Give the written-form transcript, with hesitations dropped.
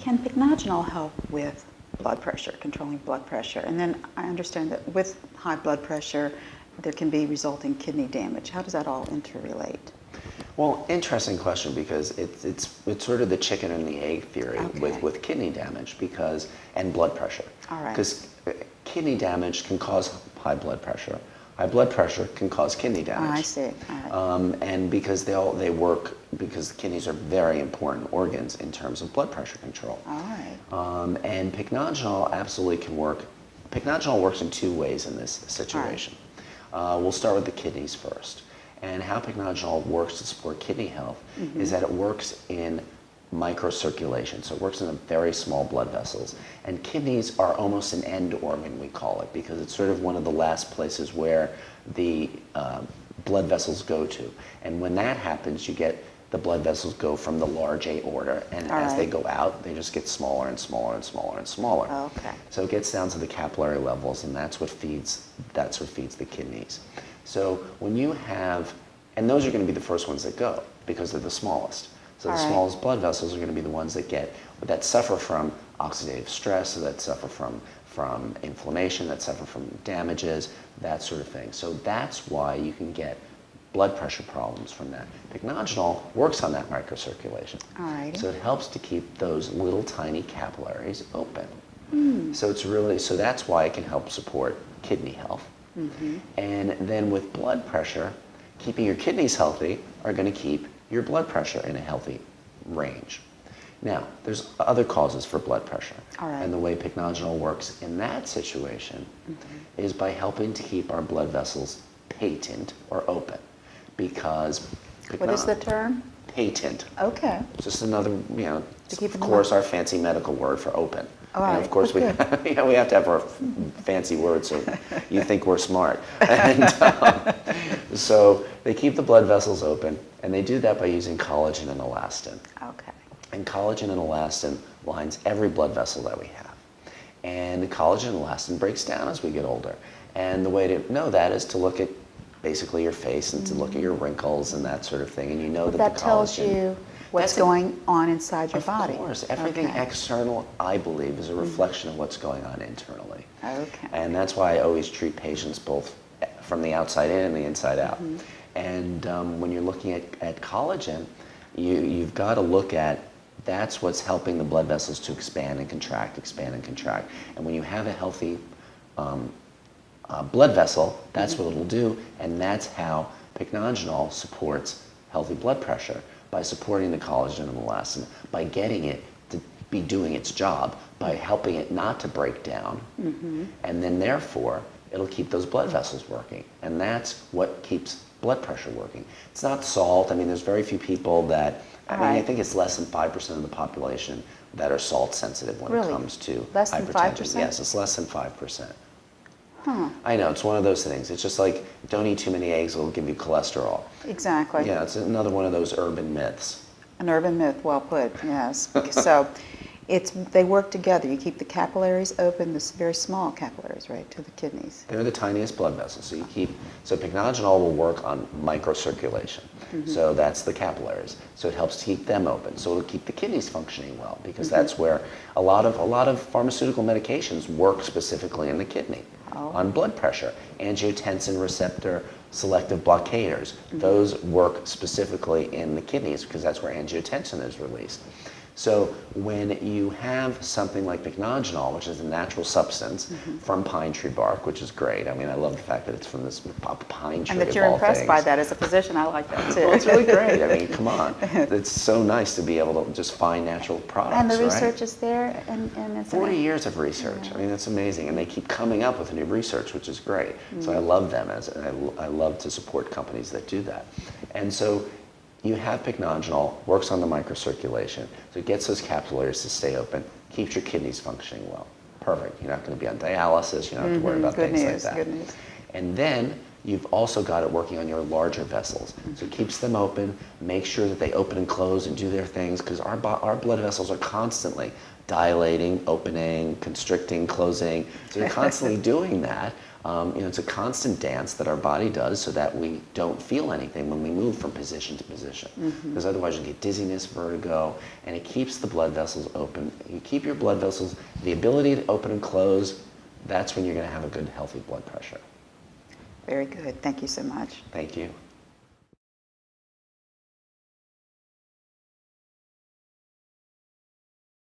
can pycnogenol help with blood pressure, controlling blood pressure? And then I understand that with high blood pressure, there can be resulting kidney damage. How does that all interrelate? Well, interesting question, because it's sort of the chicken and the egg theory with kidney damage and blood pressure. All right. Because kidney damage can cause high blood pressure. High blood pressure can cause kidney damage. I see. All right. And because they work, because the kidneys are very important organs in terms of blood pressure control. All right. And pycnogenol absolutely can work. Pycnogenol works in two ways in this situation. We'll start with the kidneys first. And how pycnogenol works to support kidney health is that it works in microcirculation. So it works in the very small blood vessels. And kidneys are almost an end organ, we call it, because it's sort of one of the last places where the blood vessels go to. And when that happens, you get the blood vessels go from the large aorta, and as they go out, they just get smaller and smaller and smaller and smaller. Okay. So it gets down to the capillary levels, and that's what feeds the kidneys. So when you have, and those are going to be the first ones that go because they're the smallest. So the smallest blood vessels are going to be the ones that suffer from oxidative stress, so that suffer from inflammation, that suffer from damages, that sort of thing. So that's why you can get blood pressure problems from that. Pycnogenol works on that microcirculation. So it helps to keep those little tiny capillaries open. So that's why it can help support kidney health. And then with blood pressure, keeping your kidneys healthy are going to keep your blood pressure in a healthy range. Now, there's other causes for blood pressure. And the way pycnogenol works in that situation is by helping to keep our blood vessels patent or open. Because what is the term? Patent. Okay. Just another, of course, our fancy medical word for open. And of course, we have to have our fancy words so you think we're smart. And so they keep the blood vessels open, and they do that by using collagen and elastin. Okay. And collagen and elastin lines every blood vessel that we have. And the collagen and elastin breaks down as we get older. And the way to know that is to look at basically your face and to look at your wrinkles and that sort of thing. And you know that the collagen... tells you what's going on inside your body. Of course. Everything external, I believe, is a reflection of what's going on internally. Okay. And that's why I always treat patients both from the outside in and the inside out. And when you're looking at collagen, you've got to look at that's what's helping the blood vessels to expand and contract, expand and contract. And when you have a healthy blood vessel, that's what it'll do. And that's how pycnogenol supports healthy blood pressure, by supporting the collagen and elastin, by getting it to be doing its job, by helping it not to break down. And then therefore, it'll keep those blood vessels working. And that's what keeps blood pressure working. It's not salt. I mean, there's very few people that, I think it's less than 5% of the population that are salt sensitive when it comes to less than hypertension. 5%? Yes, it's less than 5%. I know, it's one of those things. It's just like, don't eat too many eggs, it'll give you cholesterol. Exactly. Yeah, it's another one of those urban myths. An urban myth, well put, yes. So they work together. You keep the capillaries open, the very small capillaries, right, to the kidneys. They're the tiniest blood vessels. So pycnogenol will work on microcirculation. So that's the capillaries. So it helps to keep them open. So it'll keep the kidneys functioning well, because that's where a lot of pharmaceutical medications work specifically in the kidney. On blood pressure. Angiotensin receptor selective blockaders, those work specifically in the kidneys because that's where angiotensin is released. So when you have something like pycnogenol, which is a natural substance from pine tree bark, which is great. I mean, I love the fact that it's from this pine tree. And that you're impressed by that as a physician. I like that too. Well, it's really great. I mean, come on. It's so nice to be able to just find natural products, and the research is there. And it's 40 years of research. I mean, that's amazing. And they keep coming up with new research, which is great. So I love them. I love to support companies that do that. And so you have pycnogenol, works on the microcirculation, so it gets those capillaries to stay open, keeps your kidneys functioning well. Perfect. You're not going to be on dialysis. You don't have to worry about things like that. Good news. And then you've also got it working on your larger vessels. So it keeps them open, make sure that they open and close and do their things, because our blood vessels are constantly dilating, opening, constricting, closing. So they're constantly doing that. It's a constant dance that our body does so that we don't feel anything when we move from position to position. Because otherwise you get dizziness, vertigo, and it keeps the blood vessels open. You keep your blood vessels, the ability to open and close, that's when you're going to have a good, healthy blood pressure. Very good. Thank you so much. Thank you.